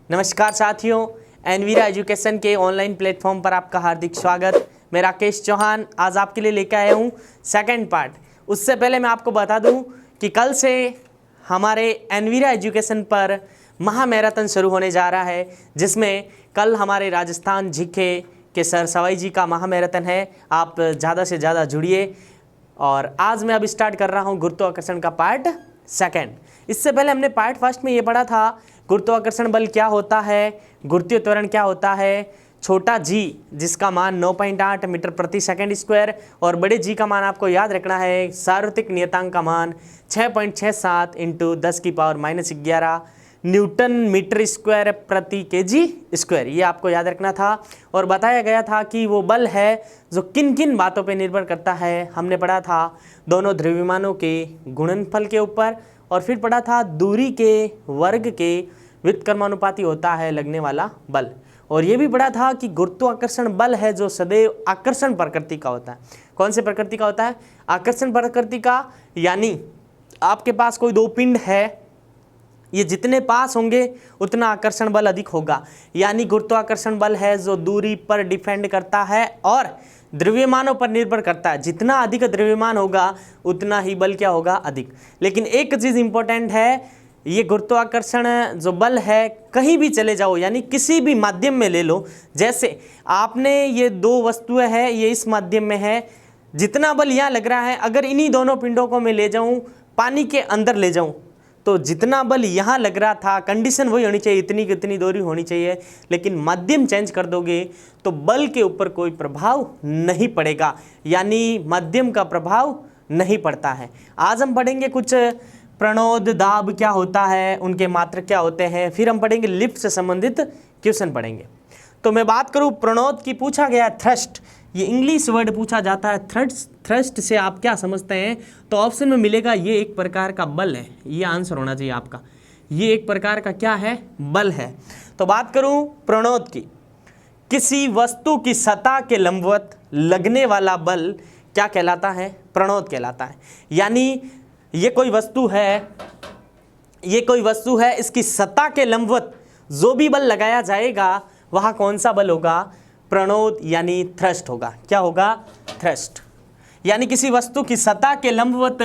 नमस्कार साथियों, Envira education के ऑनलाइन प्लेटफॉर्म पर आपका हार्दिक स्वागत। मैं राकेश चौहान आज आपके लिए लेकर आया हूँ सेकंड पार्ट। उससे पहले मैं आपको बता दूँ कि कल से हमारे एनवीरा एजुकेशन पर महा मैराथन शुरू होने जा रहा है, जिसमें कल हमारे राजस्थान झिक्के के सर सवाई जी का महा मैराथन है। आप ज़्यादा से ज़्यादा जुड़िए। और आज मैं अब स्टार्ट कर रहा हूँ गुरुत्वाकर्षण का पार्ट सेकंड। इससे पहले हमने पार्ट फर्स्ट में ये पढ़ा था गुरुत्वाकर्षण बल क्या होता है, गुरुत्वीय त्वरण क्या होता है, छोटा जी जिसका मान 9.8 मीटर प्रति सेकंड स्क्वायर और बड़े जी का मान आपको याद रखना है, सार्वत्रिक नियतांक का मान 6.67 इंटू 10⁻⁻11 न्यूटन मीटर स्क्वायर प्रति केजी स्क्वायर, ये आपको याद रखना था। और बताया गया था कि वो बल है जो किन किन बातों पे निर्भर करता है। हमने पढ़ा था दोनों द्रव्यमानों के गुणनफल के ऊपर, और फिर पढ़ा था दूरी के वर्ग के व्युत्क्रमानुपाती होता है लगने वाला बल। और ये भी पढ़ा था कि गुरुत्वाकर्षण बल है जो सदैव आकर्षण प्रकृति का होता है। कौन से प्रकृति का होता है? आकर्षण प्रकृति का। यानी आपके पास कोई दो पिंड है, ये जितने पास होंगे उतना आकर्षण बल अधिक होगा। यानी गुरुत्वाकर्षण बल है जो दूरी पर डिपेंड करता है और द्रव्यमानों पर निर्भर करता है। जितना अधिक द्रव्यमान होगा उतना ही बल क्या होगा? अधिक। लेकिन एक चीज़ इंपॉर्टेंट है, ये गुरुत्वाकर्षण जो बल है कहीं भी चले जाओ, यानी किसी भी माध्यम में ले लो। जैसे आपने ये दो वस्तुएं हैं, ये इस माध्यम में है, जितना बल यहाँ लग रहा है अगर इन्हीं दोनों पिंडों को मैं ले जाऊँ, पानी के अंदर ले जाऊँ, तो जितना बल यहाँ लग रहा था कंडीशन वही होनी चाहिए, इतनी कितनी दूरी होनी चाहिए। लेकिन माध्यम चेंज कर दोगे तो बल के ऊपर कोई प्रभाव नहीं पड़ेगा, यानी माध्यम का प्रभाव नहीं पड़ता है। आज हम पढ़ेंगे कुछ प्रणोद, दाब क्या होता है, उनके मात्रक क्या होते हैं, फिर हम पढ़ेंगे लिफ्ट से संबंधित क्वेश्चन पढ़ेंगे। तो मैं बात करूँ प्रणोद की, पूछा गया थ्रस्ट, ये इंग्लिश वर्ड पूछा जाता है। थ्रस्ट से आप क्या समझते हैं? तो ऑप्शन में मिलेगा ये एक प्रकार का बल है, ये आंसर होना चाहिए आपका। ये एक प्रकार का क्या है? बल है। तो बात करूं प्रणोद की, किसी वस्तु की सतह के लंबवत लगने वाला बल क्या कहलाता है? प्रणोद कहलाता है। यानी ये कोई वस्तु है, इसकी सतह के लंबवत जो भी बल लगाया जाएगा वह कौन सा बल होगा? प्रणोद यानी थ्रस्ट होगा। क्या होगा? थ्रस्ट। यानी किसी वस्तु की सतह के लंबवत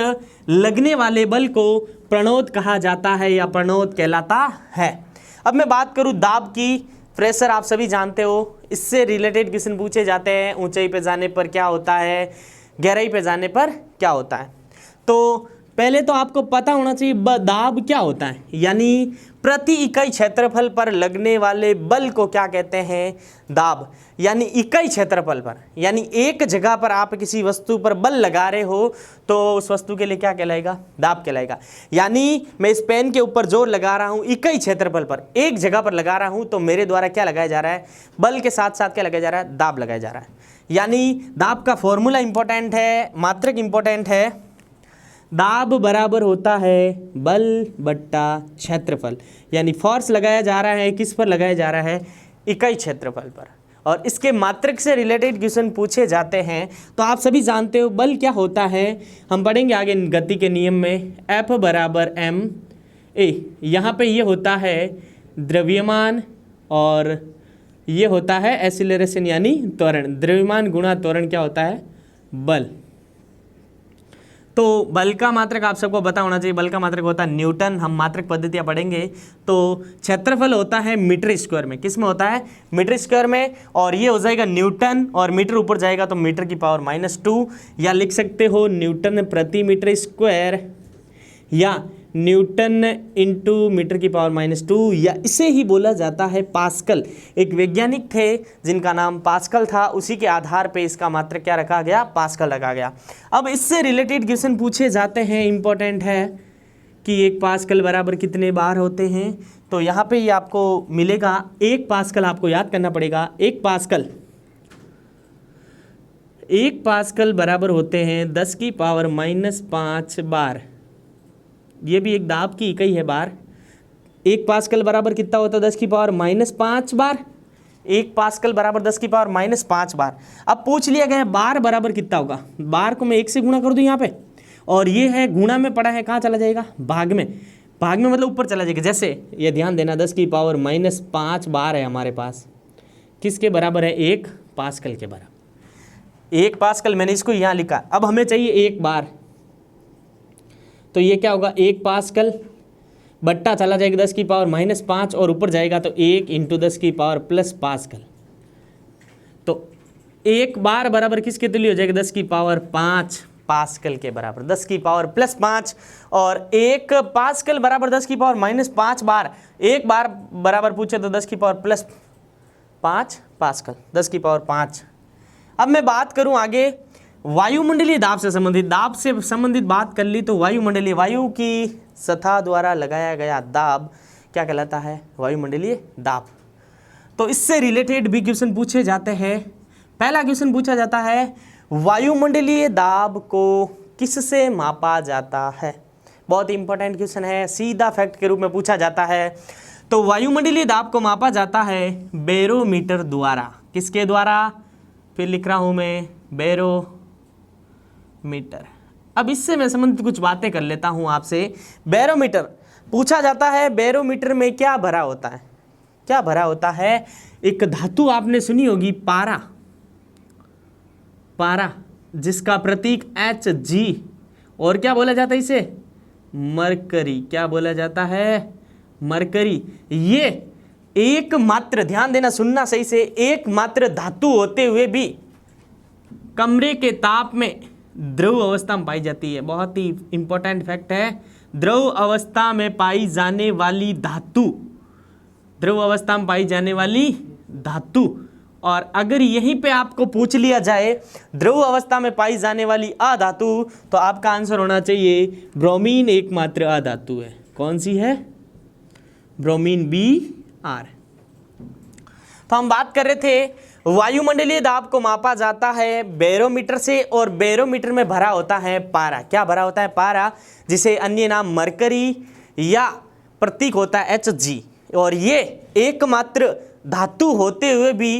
लगने वाले बल को प्रणोद कहा जाता है या प्रणोद कहलाता है। अब मैं बात करूं दाब की, प्रेशर आप सभी जानते हो, इससे रिलेटेड क्वेश्चन पूछे जाते हैं। ऊंचाई पे जाने पर क्या होता है, गहराई पे जाने पर क्या होता है। तो पहले तो आपको पता होना चाहिए दाब क्या होता है, यानी प्रति इकाई क्षेत्रफल पर लगने वाले बल को क्या कहते हैं? दाब। यानी इकाई क्षेत्रफल पर, यानी एक जगह पर आप किसी वस्तु पर बल लगा रहे हो तो उस वस्तु के लिए क्या कहलाएगा? दाब कहलाएगा। यानी मैं इस पेन के ऊपर जोर लगा रहा हूँ इकाई क्षेत्रफल पर, एक जगह पर लगा रहा हूँ, तो मेरे द्वारा क्या लगाया जा रहा है? बल के साथ साथ क्या लगाया जा रहा है? दाब लगाया जा रहा है। यानी दाब का फॉर्मूला इंपॉर्टेंट है, मात्रक इंपॉर्टेंट है। दाब बराबर होता है बल बट्टा क्षेत्रफल। यानी फोर्स लगाया जा रहा है, किस पर लगाया जा रहा है? इकाई क्षेत्रफल पर। और इसके मात्रक से रिलेटेड क्वेश्चन पूछे जाते हैं। तो आप सभी जानते हो बल क्या होता है, हम पढ़ेंगे आगे गति के नियम में। F बराबर m a, यहाँ पे ये होता है द्रव्यमान और ये होता है एक्सीलरेशन यानी त्वरण। द्रव्यमान गुणा त्वरण क्या होता है? बल। तो बल का मात्रक आप सबको पता होना चाहिए, बल का मात्रक होता है न्यूटन। हम मात्रक पद्धतियाँ पढ़ेंगे। तो क्षेत्रफल होता है मीटर स्क्वायर में, किस में होता है? मीटर स्क्वायर में। और ये हो जाएगा न्यूटन, और मीटर ऊपर जाएगा तो मीटर की पावर -2, या लिख सकते हो न्यूटन प्रति मीटर स्क्वायर, या न्यूटन इंटू मीटर की पावर -2, या इसे ही बोला जाता है पास्कल। एक वैज्ञानिक थे जिनका नाम पास्कल था, उसी के आधार पे इसका मात्रक क्या रखा गया? पास्कल रखा गया। अब इससे रिलेटेड क्वेश्चन पूछे जाते हैं, इंपॉर्टेंट है कि एक पास्कल बराबर कितने बार होते हैं। तो यहाँ पे ये आपको मिलेगा, एक पास्कल आपको याद करना पड़ेगा। एक पास्कल बराबर होते हैं 10⁻⁻5 बार। ये भी एक दाब की इकाई है, बार। एक पास्कल बराबर कितना होता है? 10⁻⁻5 बार। एक पास्कल बराबर 10⁻⁻5 बार। अब पूछ लिया गया बार बराबर कितना होगा। बार को मैं 1 से गुणा कर दूं यहाँ पे, और ये है गुणा में पड़ा है, कहाँ चला जाएगा? भाग में। भाग में मतलब ऊपर चला जाएगा। जैसे ये ध्यान देना 10 की पावर -5 बार है हमारे पास, किसके बराबर है? 1 पास्कल के बराबर। 1 पास्कल मैंने इसको यहाँ लिखा। अब हमें चाहिए 1 बार, तो ये क्या होगा? 1 पास्कल बट्टा चला जाएगा 10 की पावर -5 और ऊपर जाएगा तो 1 × 10 की पावर प्लस पास्कल। तो 1 बार बराबर किसके तुल्य हो जाएगा? 10 की पावर 5 पास्कल के बराबर, 10 की पावर +5। और 1 पास्कल बराबर 10 की पावर -5 बार। 1 बार बराबर पूछे तो 10 की पावर +5 पास्कल, 10 की पावर 5। अब मैं बात करूं आगे वायुमंडलीय दाब से संबंधित बात कर ली तो वायुमंडलीय, वायु की सतह द्वारा लगाया गया दाब क्या कहलाता है? वायुमंडलीय दाब। तो इससे रिलेटेड भी क्वेश्चन पूछे जाते हैं। पहला क्वेश्चन पूछा जाता है वायुमंडलीय दाब को किससे मापा जाता है? बहुत इंपॉर्टेंट क्वेश्चन है, सीधा फैक्ट के रूप में पूछा जाता है। तो वायुमंडलीय दाब को मापा जाता है बैरोमीटर द्वारा। किसके द्वारा? फिर लिख रहा हूं मैं, बैरोमीटर। अब इससे मैं संबंधित कुछ बातें कर लेता हूं आपसे। बैरोमीटर पूछा जाता है, बैरोमीटर में क्या भरा होता है? क्या भरा होता है? एक धातु आपने सुनी होगी, पारा। पारा जिसका प्रतीक Hg, और क्या बोला जाता है इसे? मरकरी। क्या बोला जाता है? मरकरी। ये एकमात्र, ध्यान देना, सुनना सही से, एकमात्र धातु होते हुए भी कमरे के ताप में द्रव अवस्था में पाई जाती है। बहुत ही इंपॉर्टेंट फैक्ट है। द्रव अवस्था में पाई जाने वाली धातु, द्रव अवस्था में पाई जाने वाली धातु। और अगर यहीं पे आपको पूछ लिया जाए द्रव अवस्था में पाई जाने वाली अधातु, तो आपका आंसर होना चाहिए ब्रोमीन एकमात्र अधातु है। कौन सी है? Bromine Br। तो हम बात कर रहे थे वायुमंडलीय दाब को मापा जाता है बैरोमीटर से, और बैरोमीटर में भरा होता है पारा। क्या भरा होता है? पारा, जिसे अन्य नाम मरकरी या प्रतीक होता है Hg। और ये एकमात्र धातु होते हुए भी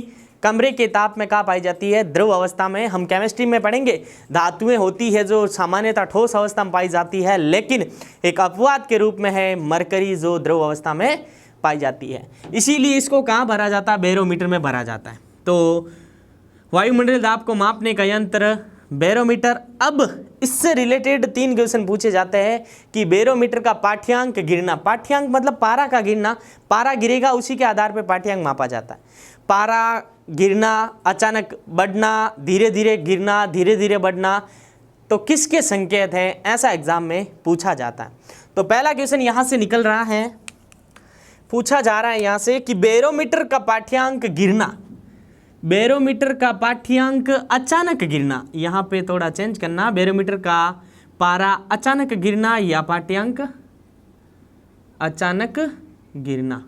कमरे के ताप में कहाँ पाई जाती है? द्रव अवस्था में। हम केमिस्ट्री में पढ़ेंगे धातुएं होती है जो सामान्यतः ठोस अवस्था में पाई जाती है, लेकिन एक अपवाद के रूप में है मरकरी जो द्रव अवस्था में पाई जाती है। इसीलिए इसको कहाँ भरा जाता है? बैरोमीटर में भरा जाता है। तो वायुमंडलीय दाब को मापने का यंत्र बैरोमीटर। अब इससे रिलेटेड 3 क्वेश्चन पूछे जाते हैं कि बैरोमीटर का पाठ्यांक गिरना। पाठ्यांक मतलब पारा का गिरना। पारा गिरेगा उसी के आधार पर पाठ्यांक मापा जाता है। पारा गिरना, अचानक बढ़ना, धीरे धीरे गिरना, धीरे धीरे बढ़ना, तो किसके संकेत हैं? ऐसा एग्जाम में पूछा जाता है। तो पहला क्वेश्चन यहाँ से निकल रहा है, पूछा जा रहा है यहाँ से कि बैरोमीटर का पाठ्यांक गिरना, बैरोमीटर का पाठ्यांक अचानक गिरना। यहाँ पे थोड़ा चेंज करना, बैरोमीटर का पारा अचानक गिरना या पाठ्यांक अचानक गिरना।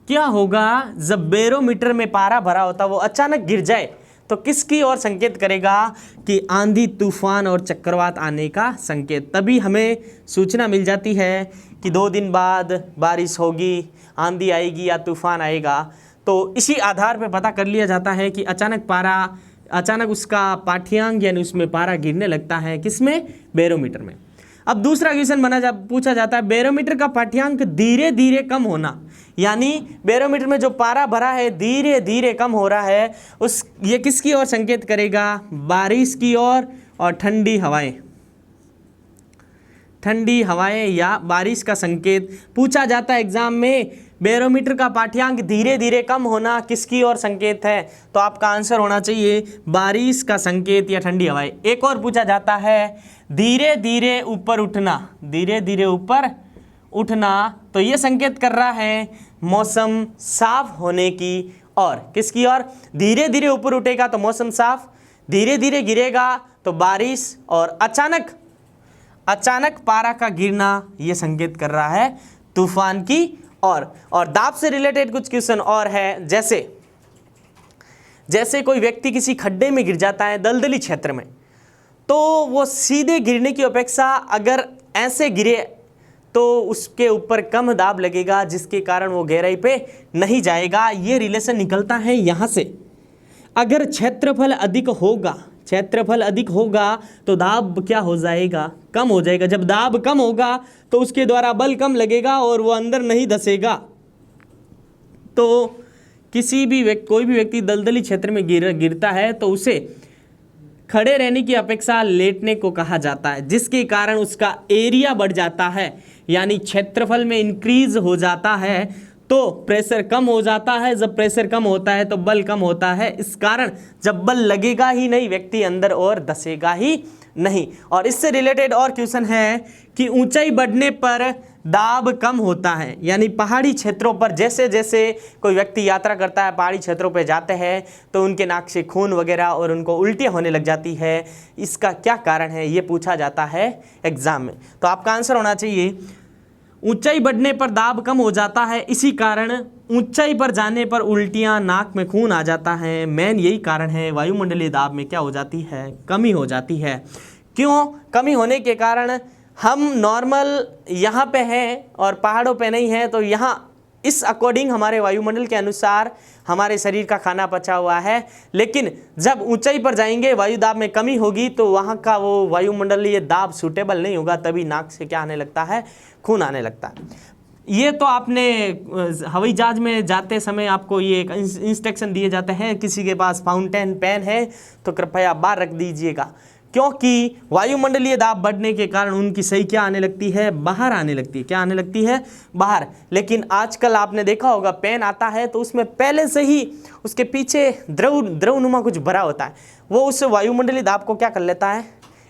क्या होगा जब बैरोमीटर में पारा भरा होता वो अचानक गिर जाए तो किसकी ओर संकेत करेगा? कि आंधी, तूफान और चक्रवात आने का संकेत। तभी हमें सूचना मिल जाती है कि 2 दिन बाद बारिश होगी, आंधी आएगी या तूफान आएगा। तो इसी आधार पर पता कर लिया जाता है कि अचानक उसका पाठ्यांक यानी उसमें पारा गिरने लगता है। किसमें? बैरोमीटर में। अब दूसरा क्वेश्चन पूछा जाता है बैरोमीटर का पाठ्यांक धीरे धीरे कम होना, यानी बैरोमीटर में जो पारा भरा है धीरे धीरे कम हो रहा है, ये किसकी ओर संकेत करेगा? बारिश की ओर और ठंडी हवाएं। ठंडी हवाएं या बारिश का संकेत पूछा जाता है एग्जाम में। बैरोमीटर का पाठ्यांक धीरे धीरे कम होना किसकी ओर संकेत है? तो आपका आंसर होना चाहिए बारिश का संकेत या ठंडी हवाएं। एक और पूछा जाता है धीरे धीरे ऊपर उठना। धीरे धीरे ऊपर उठना, तो ये संकेत कर रहा है मौसम साफ होने की ओर। किसकी ओर? धीरे धीरे ऊपर उठेगा तो मौसम साफ, धीरे धीरे गिरेगा तो बारिश, और अचानक पारा का गिरना ये संकेत कर रहा है तूफान की ओर। और दाब से रिलेटेड कुछ क्वेश्चन और है, जैसे कोई व्यक्ति किसी खड्डे में गिर जाता है दलदली क्षेत्र में, तो वो सीधे गिरने की अपेक्षा अगर ऐसे गिरे तो उसके ऊपर कम दाब लगेगा, जिसके कारण वो गहराई पे नहीं जाएगा। ये रिलेशन निकलता है यहाँ से। अगर क्षेत्रफल अधिक होगा, क्षेत्रफल अधिक होगा तो दाब क्या हो जाएगा, कम हो जाएगा। जब दाब कम होगा तो उसके द्वारा बल कम लगेगा और वो अंदर नहीं धसेगा। तो कोई भी व्यक्ति दलदली क्षेत्र में गिरता है तो उसे खड़े रहने की अपेक्षा लेटने को कहा जाता है, जिसके कारण उसका एरिया बढ़ जाता है, यानी क्षेत्रफल में इंक्रीज हो जाता है। तो प्रेशर कम हो जाता है, जब प्रेशर कम होता है तो बल कम होता है। इस कारण जब बल लगेगा ही नहीं, व्यक्ति अंदर और धसेगा ही नहीं। और इससे रिलेटेड और क्वेश्चन है कि ऊंचाई बढ़ने पर दाब कम होता है, यानी पहाड़ी क्षेत्रों पर जैसे जैसे कोई व्यक्ति यात्रा करता है, पहाड़ी क्षेत्रों पर जाते हैं तो उनके नाक से खून वगैरह और उनको उल्टियाँ होने लग जाती है। इसका क्या कारण है, ये पूछा जाता है एग्जाम में। तो आपका आंसर होना चाहिए ऊंचाई बढ़ने पर दाब कम हो जाता है, इसी कारण ऊंचाई पर जाने पर उल्टियाँ, नाक में खून आ जाता है। मेन यही कारण है। वायुमंडलीय दाब में क्या हो जाती है, कमी हो जाती है। क्यों कमी होने के कारण, हम नॉर्मल यहाँ पे हैं और पहाड़ों पे नहीं हैं, तो यहाँ इस अकॉर्डिंग हमारे वायुमंडल के अनुसार हमारे शरीर का खाना पचा हुआ है। लेकिन जब ऊंचाई पर जाएंगे, वायु दाब में कमी होगी तो वहाँ का वो वायुमंडलीय दाब सूटेबल नहीं होगा, तभी नाक से क्या आने लगता है, खून आने लगता है। ये तो आपने हवाई जहाज में जाते समय आपको ये इंस्ट्रक्शन दिए जाते हैं, किसी के पास फाउंटेन पेन है तो कृपया बाहर रख दीजिएगा, क्योंकि वायुमंडलीय दाब बढ़ने के कारण उनकी सही क्या आने लगती है, बाहर आने लगती है। क्या आने लगती है, बाहर। लेकिन आजकल आपने देखा होगा पेन आता है तो उसमें पहले से ही उसके पीछे द्रवनुमा कुछ भरा होता है, वो उस वायुमंडलीय दाब को क्या कर लेता है,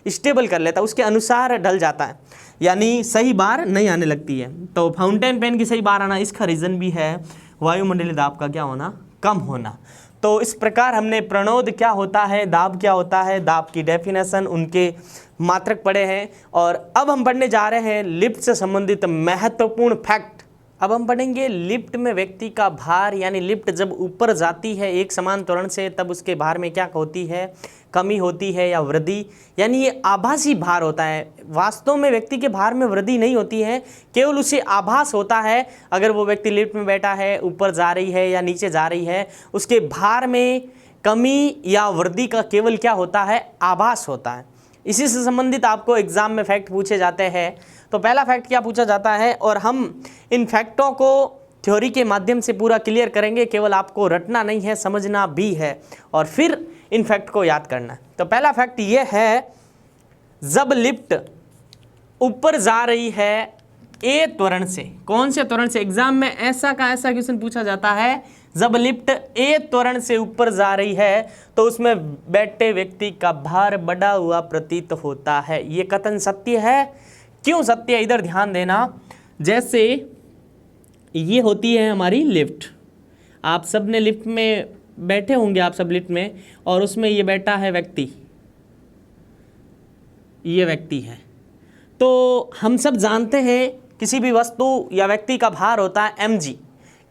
स्टेबल कर लेता है, उसके अनुसार ढल जाता है, यानी सही बार नहीं आने लगती है। तो फाउंटेन पेन की सही बार आना, इसका रीज़न भी है वायुमंडलीय दाब का क्या होना, कम होना। तो इस प्रकार हमने प्रणोद क्या होता है, दाब क्या होता है, दाब की डेफिनेशन, उनके मात्रक पढ़े हैं। और अब हम पढ़ने जा रहे हैं लिफ्ट से संबंधित महत्वपूर्ण फैक्ट। अब हम पढ़ेंगे लिफ्ट में व्यक्ति का भार, यानी लिफ्ट जब ऊपर जाती है एक समान त्वरण से तब उसके भार में क्या होती है, कमी होती है या वृद्धि, यानी ये आभासी भार होता है। वास्तव में व्यक्ति के भार में वृद्धि नहीं होती है, केवल उसे आभास होता है। अगर वो व्यक्ति लिफ्ट में बैठा है, ऊपर जा रही है या नीचे जा रही है, उसके भार में कमी या वृद्धि का केवल क्या होता है, आभास होता है। इसी से संबंधित आपको एग्जाम में फैक्ट पूछे जाते हैं। तो पहला फैक्ट क्या पूछा जाता है, और हम इन फैक्टों को थ्योरी के माध्यम से पूरा क्लियर करेंगे, केवल आपको रटना नहीं है, समझना भी है और फिर इन फैक्ट को याद करना है। तो पहला फैक्ट ये है, जब लिफ्ट ऊपर जा रही है ए त्वरण से, कौन से त्वरण से, एग्जाम में ऐसा का ऐसा क्वेश्चन पूछा जाता है, जब लिफ्ट ए त्वरण से ऊपर जा रही है तो उसमें बैठे व्यक्ति का भार बढ़ा हुआ प्रतीत होता है। ये कथन सत्य है। क्यों सत्य है, इधर ध्यान देना। जैसे ये होती है हमारी लिफ्ट, आप सब ने लिफ्ट में बैठे होंगे, आप सब लिफ्ट में, और उसमें ये बैठा है व्यक्ति, ये व्यक्ति है। तो हम सब जानते हैं किसी भी वस्तु या व्यक्ति का भार होता है mg।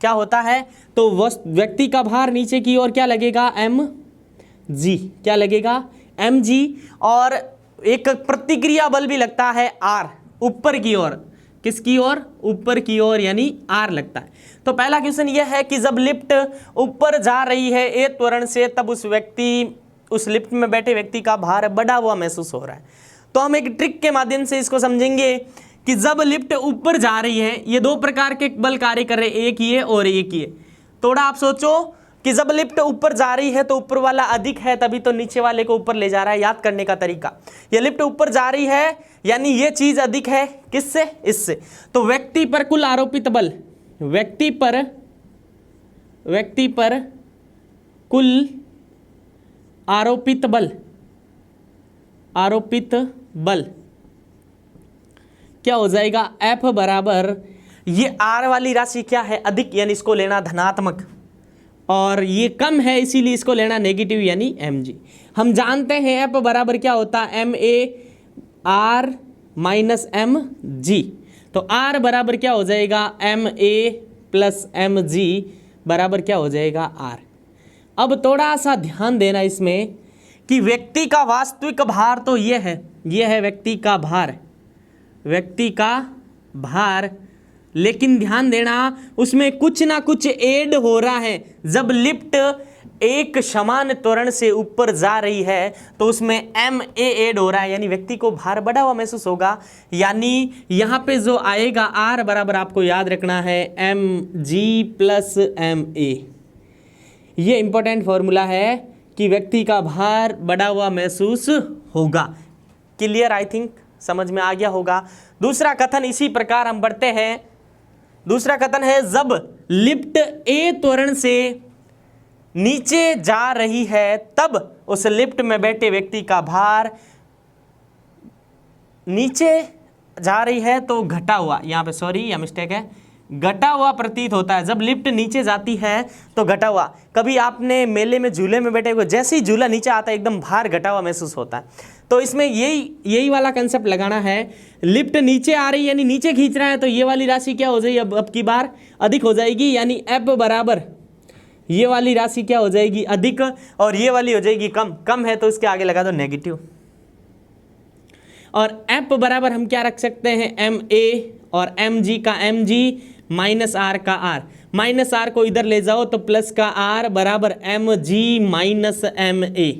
क्या होता है, तो व्यक्ति का भार नीचे की ओर क्या लगेगा, mg। क्या लगेगा, mg। और एक प्रतिक्रिया बल भी लगता है r, ऊपर की ओर, किसकी ओर, ऊपर की ओर, यानी r लगता है। तो पहला क्वेश्चन यह है कि जब लिफ्ट ऊपर जा रही है ए त्वरण से तब उस लिफ्ट में बैठे व्यक्ति का भार बढ़ा हुआ महसूस हो रहा है। तो हम एक ट्रिक के माध्यम से इसको समझेंगे कि जब लिफ्ट ऊपर जा रही है, ये दो प्रकार के बल कार्य कर रहे हैं, एक ये और एक ये। थोड़ा आप सोचो कि जब लिफ्ट ऊपर जा रही है तो ऊपर वाला अधिक है, तभी तो नीचे वाले को ऊपर ले जा रहा है। याद करने का तरीका, ये लिफ्ट ऊपर जा रही है यानी ये चीज अधिक है, किससे, इससे। तो व्यक्ति पर कुल आरोपित बल, व्यक्ति पर कुल आरोपित बल क्या हो जाएगा, F बराबर, ये R वाली राशि क्या है, अधिक, यानी इसको लेना धनात्मक, और ये कम है इसीलिए इसको लेना नेगेटिव, यानी mg। हम जानते हैं F बराबर क्या होता है, ma r माइनस mg। तो R बराबर क्या हो जाएगा, ma प्लस mg बराबर क्या हो जाएगा, R। अब थोड़ा सा ध्यान देना इसमें कि व्यक्ति का वास्तविक भार तो ये है व्यक्ति का भार, लेकिन ध्यान देना उसमें कुछ ना कुछ ऐड हो रहा है। जब लिफ्ट एक समान त्वरण से ऊपर जा रही है तो उसमें ma ऐड हो रहा है, यानी व्यक्ति को भार बढ़ा हुआ महसूस होगा। यानी यहाँ पे जो आएगा r बराबर आपको याद रखना है mg प्लस ma। ये इंपॉर्टेंट फॉर्मूला है कि व्यक्ति का भार बढ़ा हुआ महसूस होगा। क्लियर, आई थिंक समझ में आ गया होगा। दूसरा कथन इसी प्रकार हम बढ़ते हैं। दूसरा कथन है जब लिफ्ट a त्वरण से नीचे जा रही है तब उस लिफ्ट में बैठे व्यक्ति का भार नीचे जा रही है तो घटा हुआ, यहाँ पे सॉरी यह मिस्टेक है, घटा हुआ प्रतीत होता है। जब लिफ्ट नीचे जाती है तो घटा हुआ। कभी आपने मेले में झूले में बैठे हुए, जैसे ही झूला नीचे आता है एकदम भार घटा हुआ महसूस होता है। तो इसमें यही वाला कंसेप्ट लगाना है। लिफ्ट नीचे आ रही है यानी नीचे खींच रहा है तो ये वाली राशि क्या हो जाएगी, अब की बार अधिक हो जाएगी, यानी F बराबर ये वाली राशि क्या हो जाएगी, अधिक, और ये वाली हो जाएगी कम। कम है तो इसके आगे लगा दो नेगेटिव। और F बराबर हम क्या रख सकते हैं, ma, और mg का mg माइनस r का r। माइनस r को इधर ले जाओ तो प्लस का r बराबर mg माइनस ma।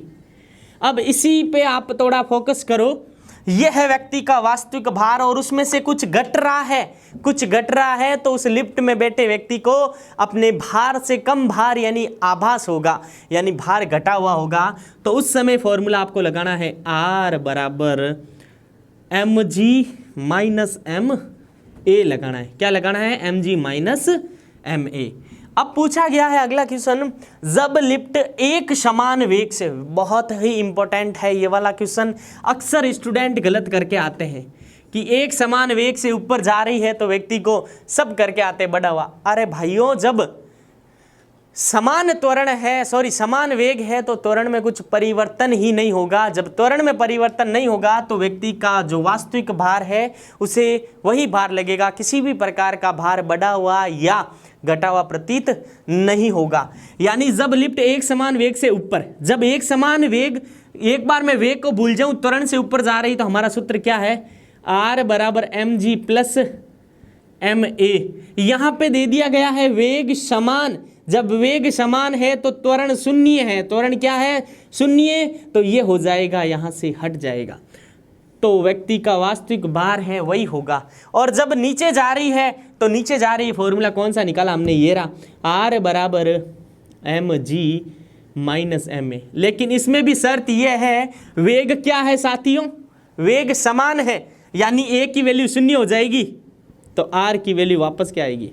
अब इसी पे आप थोड़ा फोकस करो। यह है व्यक्ति का वास्तविक भार और उसमें से कुछ घट रहा है, कुछ घट रहा है तो उस लिफ्ट में बैठे व्यक्ति को अपने भार से कम भार यानी आभास होगा, यानी भार घटा हुआ होगा। तो उस समय फॉर्मूला आपको लगाना है r बराबर mg माइनस ma लगाना है। क्या लगाना है, mg माइनस ma। अब पूछा गया है अगला क्वेश्चन, जब लिफ्ट एक समान वेग से, बहुत ही इंपॉर्टेंट है ये वाला क्वेश्चन, अक्सर स्टूडेंट गलत करके आते हैं कि एक समान वेग से ऊपर जा रही है तो व्यक्ति को सब करके आते बढ़ा हुआ। अरे भाइयों, जब समान त्वरण है, समान वेग है तो त्वरण में कुछ परिवर्तन ही नहीं होगा। जब त्वरण में परिवर्तन नहीं होगा तो व्यक्ति का जो वास्तविक भार है उसे वही भार लगेगा, किसी भी प्रकार का भार बढ़ा हुआ या घटा हुआ प्रतीत नहीं होगा। यानी जब लिफ्ट एक समान वेग से ऊपर, जब एक समान वेग, एक बार मैं वेग को भूल जाऊं, त्वरण से ऊपर जा रही तो हमारा सूत्र क्या है, r बराबर mg प्लस ma। यहां पे दे दिया गया है वेग समान। जब वेग समान है तो त्वरण शून्य है, त्वरण क्या है, शून्य, तो ये हो जाएगा, यहां से हट जाएगा, तो व्यक्ति का वास्तविक भार है वही होगा। और जब नीचे जा रही है तो नीचे जा रही, फॉर्मूला कौन सा निकाला हमने, ये रहा, r बराबर mg माइनस ma। लेकिन इसमें भी शर्त यह है, वेग क्या है साथियों, वेग समान है, यानी a की वैल्यू शून्य हो जाएगी तो r की वैल्यू वापस क्या आएगी,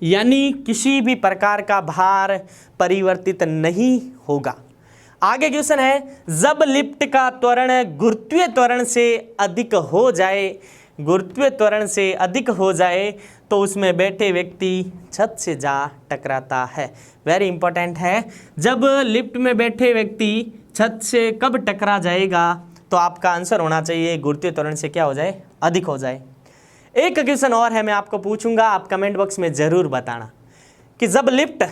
यानी किसी भी प्रकार का भार परिवर्तित नहीं होगा। आगे क्वेश्चन है, जब लिफ्ट का त्वरण गुरुत्वीय त्वरण से अधिक हो जाए, गुरुत्वीय त्वरण से अधिक हो जाए तो उसमें बैठे व्यक्ति छत से जा टकराता है। वेरी इंपॉर्टेंट है, जब लिफ्ट में बैठे व्यक्ति छत से कब टकरा जाएगा तो आपका आंसर होना चाहिए गुरुत्वीय त्वरण से क्या हो जाए, अधिक हो जाए। एक क्वेश्चन और है, मैं आपको पूछूंगा, आप कमेंट बॉक्स में जरूर बताना कि जब लिफ्ट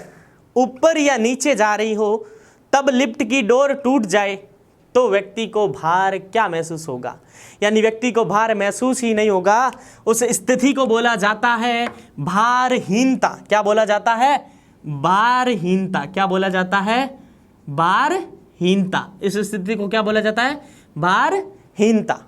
ऊपर या नीचे जा रही हो तब लिफ्ट की डोर टूट जाए तो व्यक्ति को भार क्या महसूस होगा, यानी व्यक्ति को भार महसूस ही नहीं होगा। उस स्थिति को बोला जाता है भारहीनता। क्या बोला जाता है, भारहीनता। क्या बोला जाता है, भारहीनता। इस स्थिति को क्या बोला जाता है, भारहीनता।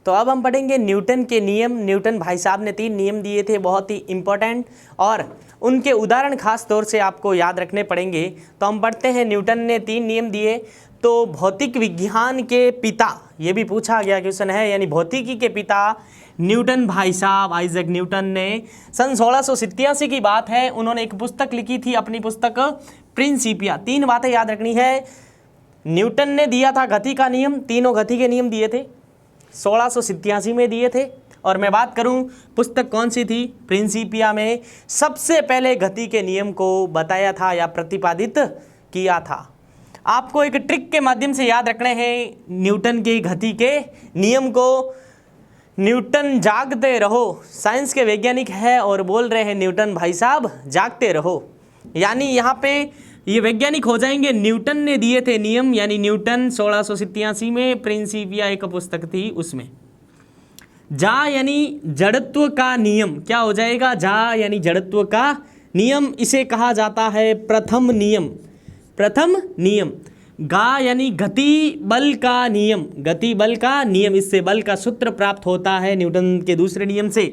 तो अब हम पढ़ेंगे न्यूटन के नियम। न्यूटन भाई साहब ने 3 नियम दिए थे, बहुत ही इंपॉर्टेंट, और उनके उदाहरण खास तौर से आपको याद रखने पड़ेंगे। तो हम पढ़ते हैं, न्यूटन ने 3 नियम दिए। तो भौतिक विज्ञान के पिता, ये भी पूछा गया क्वेश्चन है, यानी भौतिकी के पिता न्यूटन भाई साहब आइजैक न्यूटन ने सन 1687 की बात है, उन्होंने एक पुस्तक लिखी थी, अपनी पुस्तक प्रिंसिपिया। 3 बातें याद रखनी है। न्यूटन ने दिया था गति का नियम, तीनों गति के नियम दिए थे, 1687 में दिए थे। और मैं बात करूं पुस्तक कौन सी थी, प्रिंसिपिया में सबसे पहले गति के नियम को बताया था या प्रतिपादित किया था। आपको एक ट्रिक के माध्यम से याद रखने हैं न्यूटन के गति के नियम को। न्यूटन जागते रहो, साइंस के वैज्ञानिक है और बोल रहे हैं न्यूटन भाई साहब जागते रहो, यानी यहाँ पे ये वैज्ञानिक हो जाएंगे। न्यूटन ने दिए थे नियम, यानी न्यूटन 1687 में प्रिंसिपिया एक पुस्तक थी, उसमें जा यानी जड़त्व का नियम क्या हो जाएगा, जा यानी जड़त्व का नियम इसे कहा जाता है प्रथम नियम। प्रथम नियम, गा यानी गति बल का नियम, गति बल का नियम, इससे बल का सूत्र प्राप्त होता है न्यूटन के दूसरे नियम से।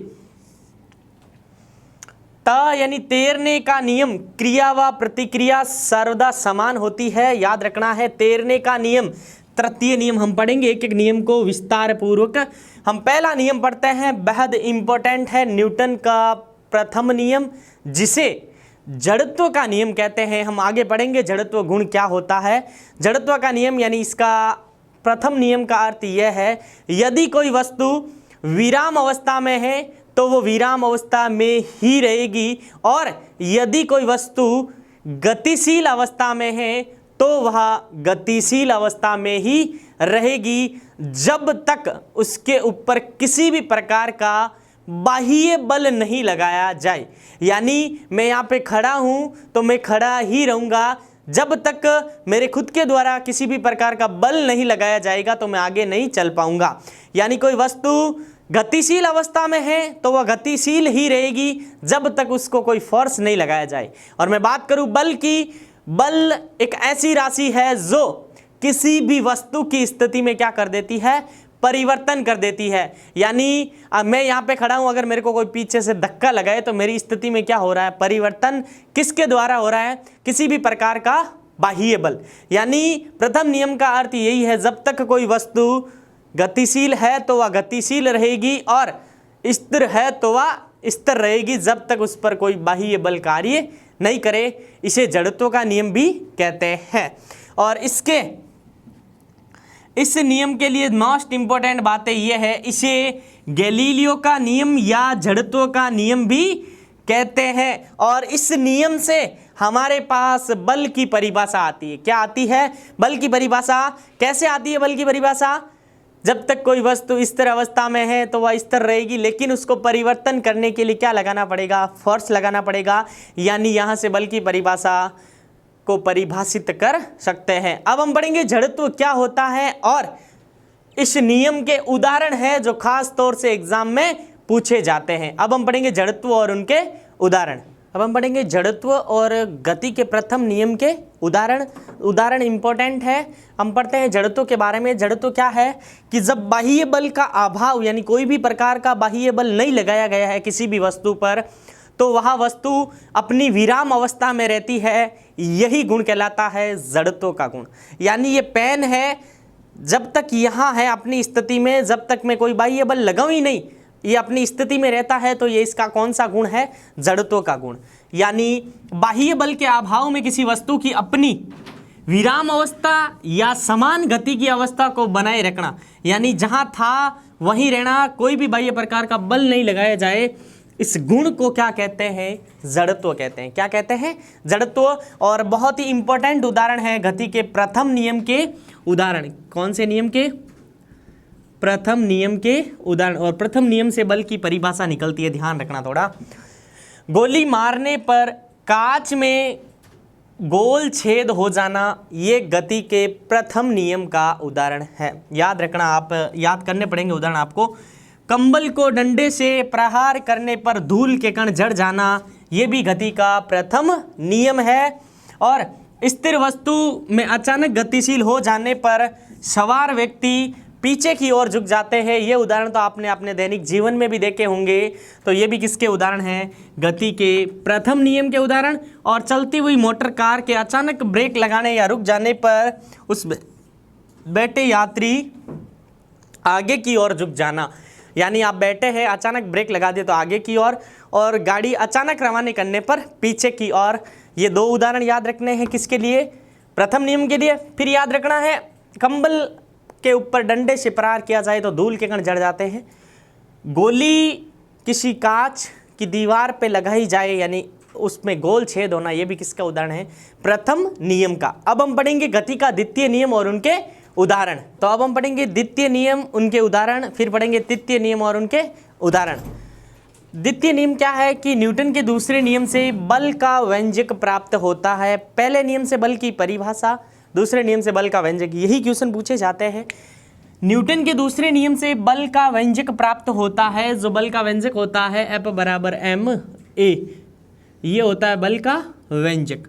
त यानी तैरने का नियम, क्रिया व प्रतिक्रिया सर्वदा समान होती है, याद रखना है तैरने का नियम। तृतीय नियम हम पढ़ेंगे एक एक नियम को विस्तार पूर्वक। हम पहला नियम पढ़ते हैं, बेहद इंपॉर्टेंट है, न्यूटन का प्रथम नियम, जिसे जड़त्व का नियम कहते हैं। हम आगे पढ़ेंगे जड़त्व गुण क्या होता है। जड़त्व का नियम यानी इसका प्रथम नियम का अर्थ यह है, यदि कोई वस्तु विराम अवस्था में है तो वो विराम अवस्था में ही रहेगी, और यदि कोई वस्तु गतिशील अवस्था में है तो वह गतिशील अवस्था में ही रहेगी, जब तक उसके ऊपर किसी भी प्रकार का बाह्य बल नहीं लगाया जाए। यानी मैं यहाँ पे खड़ा हूँ तो मैं खड़ा ही रहूँगा, जब तक मेरे खुद के द्वारा किसी भी प्रकार का बल नहीं लगाया जाएगा तो मैं आगे नहीं चल पाऊँगा। यानी कोई वस्तु गतिशील अवस्था में है तो वह गतिशील ही रहेगी जब तक उसको कोई फोर्स नहीं लगाया जाए। और मैं बात करूँ बल की, बल एक ऐसी राशि है जो किसी भी वस्तु की स्थिति में क्या कर देती है, परिवर्तन कर देती है। यानी मैं यहाँ पे खड़ा हूँ, अगर मेरे को कोई पीछे से धक्का लगाए तो मेरी स्थिति में क्या हो रहा है, परिवर्तन किसके द्वारा हो रहा है, किसी भी प्रकार का बाह्य बल। यानी प्रथम नियम का अर्थ यही है, जब तक कोई वस्तु गतिशील है तो वह गतिशील रहेगी और स्थिर है तो वह स्थिर रहेगी, जब तक उस पर कोई बाह्य बल कार्य नहीं करे। इसे जड़त्व का नियम भी कहते हैं। और इस नियम के लिए मोस्ट इंपॉर्टेंट बातें यह है, इसे गैलीलियो का नियम या जड़त्व का नियम भी कहते हैं। और इस नियम से हमारे पास बल की परिभाषा आती है। क्या आती है, बल की परिभाषा। कैसे आती है बल की परिभाषा, जब तक कोई वस्तु स्थिर अवस्था में है तो वह स्थिर रहेगी, लेकिन उसको परिवर्तन करने के लिए क्या लगाना पड़ेगा, फोर्स लगाना पड़ेगा। यानी यहाँ से बल की परिभाषा को परिभाषित कर सकते हैं। अब हम पढ़ेंगे जड़त्व क्या होता है और इस नियम के उदाहरण है जो खास तौर से एग्जाम में पूछे जाते हैं। अब हम पढ़ेंगे जड़त्व और उनके उदाहरण। अब हम पढ़ेंगे जड़त्व और गति के प्रथम नियम के उदाहरण इंपॉर्टेंट है। हम पढ़ते हैं जड़त्व के बारे में। जड़त्व क्या है कि जब बाह्य बल का अभाव, यानी कोई भी प्रकार का बाह्य बल नहीं लगाया गया है किसी भी वस्तु पर, तो वह वस्तु अपनी विराम अवस्था में रहती है। यही गुण कहलाता है जड़त्व का गुण। यानी ये पेन है, जब तक यहाँ है अपनी स्थिति में, जब तक मैं कोई बाह्य बल लगाऊं ही नहीं, ये अपनी स्थिति में रहता है, तो ये इसका कौन सा गुण है, जड़त्व का गुण। यानी बाह्य बल के अभाव में किसी वस्तु की अपनी विराम अवस्था या समान गति की अवस्था को बनाए रखना, यानी जहाँ था वहीं रहना, कोई भी बाह्य प्रकार का बल नहीं लगाया जाए, इस गुण को क्या कहते हैं, जड़त्व कहते हैं। क्या कहते हैं, जड़त्व। और बहुत ही इंपॉर्टेंट उदाहरण है गति के प्रथम नियम के उदाहरण। कौन से नियम के, प्रथम नियम के उदाहरण। और प्रथम नियम से बल की परिभाषा निकलती है, ध्यान रखना थोड़ा। गोली मारने पर कांच में गोल छेद हो जाना, ये गति के प्रथम नियम का उदाहरण है। याद रखना, आप याद करने पड़ेंगे उदाहरण आपको। कंबल को डंडे से प्रहार करने पर धूल के कण जड़ जाना, ये भी गति का प्रथम नियम है। और स्थिर वस्तु में अचानक गतिशील हो जाने पर सवार व्यक्ति पीछे की ओर झुक जाते हैं, ये उदाहरण तो आपने अपने दैनिक जीवन में भी देखे होंगे। तो ये भी किसके उदाहरण हैं, गति के प्रथम नियम के उदाहरण। और चलती हुई मोटर कार के अचानक ब्रेक लगाने या रुक जाने पर उस बैठे यात्री आगे की ओर झुक जाना, यानी आप बैठे हैं, अचानक ब्रेक लगा दिए तो आगे की ओर, और गाड़ी अचानक रवाना करने पर पीछे की ओर। ये दो उदाहरण याद रखने हैं किसके लिए, प्रथम नियम के लिए। फिर याद रखना है, कंबल के ऊपर डंडे से प्रहार किया जाए तो धूल के कण जड़ जाते हैं। गोली किसी कांच की दीवार पे लगाई जाए, यानी उसमें गोल छेद होना, ये भी किसका उदाहरण है, प्रथम नियम का। अब हम पढ़ेंगे गति का द्वितीय नियम और उनके उदाहरण। तो अब हम पढ़ेंगे द्वितीय नियम, उनके उदाहरण, फिर पढ़ेंगे तृतीय नियम और उनके उदाहरण। द्वितीय नियम क्या है कि न्यूटन के दूसरे नियम से बल का व्यंजक प्राप्त होता है। पहले नियम से बल की परिभाषा, दूसरे नियम से बल का व्यंजक, यही क्वेश्चन पूछे जाते हैं। न्यूटन के दूसरे नियम से बल का व्यंजक प्राप्त होता है, जो बल का व्यंजक होता है F = ma। ये होता है बल का व्यंजक।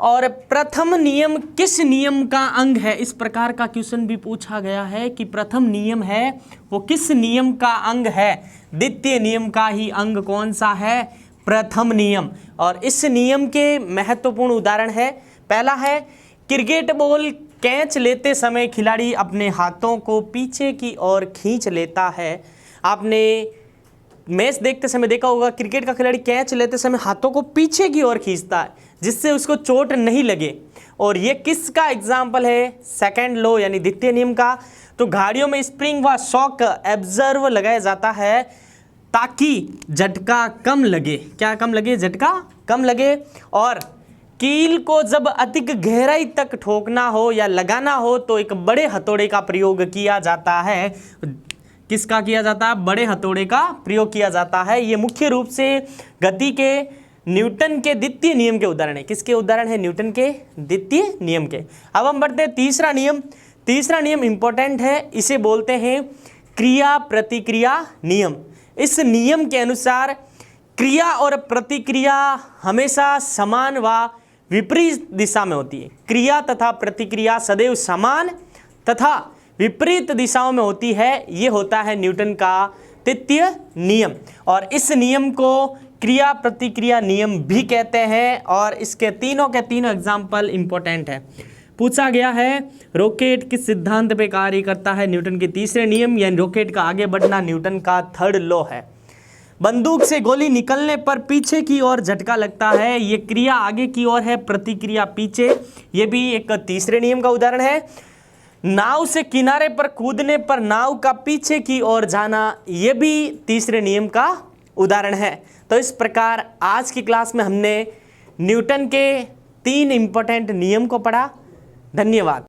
और प्रथम नियम किस नियम का अंग है, इस प्रकार का क्वेश्चन भी पूछा गया है कि प्रथम नियम है वो किस नियम का अंग है। द्वितीय नियम का ही अंग कौन सा है, प्रथम नियम। और इस नियम के महत्वपूर्ण उदाहरण है, पहला है क्रिकेट बॉल कैच लेते समय खिलाड़ी अपने हाथों को पीछे की ओर खींच लेता है। आपने मैच देखते समय देखा होगा, क्रिकेट का खिलाड़ी कैच लेते समय हाथों को पीछे की ओर खींचता है जिससे उसको चोट नहीं लगे। और ये किसका एग्जाम्पल है, सेकंड लॉ यानी द्वितीय नियम का। तो गाड़ियों में स्प्रिंग व शॉक एब्जर्व लगाया जाता है ताकि झटका कम लगे। क्या कम लगे, झटका कम लगे। और कील को जब अधिक गहराई तक ठोकना हो या लगाना हो तो एक बड़े हथौड़े का प्रयोग किया जाता है। किसका किया जाता है, बड़े हथौड़े का प्रयोग किया जाता है। ये मुख्य रूप से गति के न्यूटन के द्वितीय नियम के उदाहरण है। किसके उदाहरण है, न्यूटन के द्वितीय नियम के। अब हम बढ़ते हैं तीसरा नियम। तीसरा नियम इंपॉर्टेंट है, इसे बोलते हैं क्रिया प्रतिक्रिया नियम। इस नियम के अनुसार क्रिया और प्रतिक्रिया हमेशा समान व विपरीत दिशा में होती है। क्रिया तथा प्रतिक्रिया सदैव समान तथा विपरीत दिशाओं में होती है। ये होता है न्यूटन का द्वितीय नियम। और इस नियम को क्रिया प्रतिक्रिया नियम भी कहते हैं। और इसके तीनों के तीनों एग्जाम्पल इंपॉर्टेंट है। पूछा गया है रॉकेट किस सिद्धांत पे कार्य करता है, न्यूटन के तीसरे नियम, यानी रॉकेट का आगे बढ़ना न्यूटन का थर्ड लॉ है। बंदूक से गोली निकलने पर पीछे की ओर झटका लगता है, ये क्रिया आगे की ओर है, प्रतिक्रिया पीछे। ये भी एक तीसरे नियम का उदाहरण है। नाव से किनारे पर कूदने पर नाव का पीछे की ओर जाना, ये भी तीसरे नियम का उदाहरण है। तो इस प्रकार आज की क्लास में हमने न्यूटन के 3 इंपॉर्टेंट नियम को पढ़ा। धन्यवाद।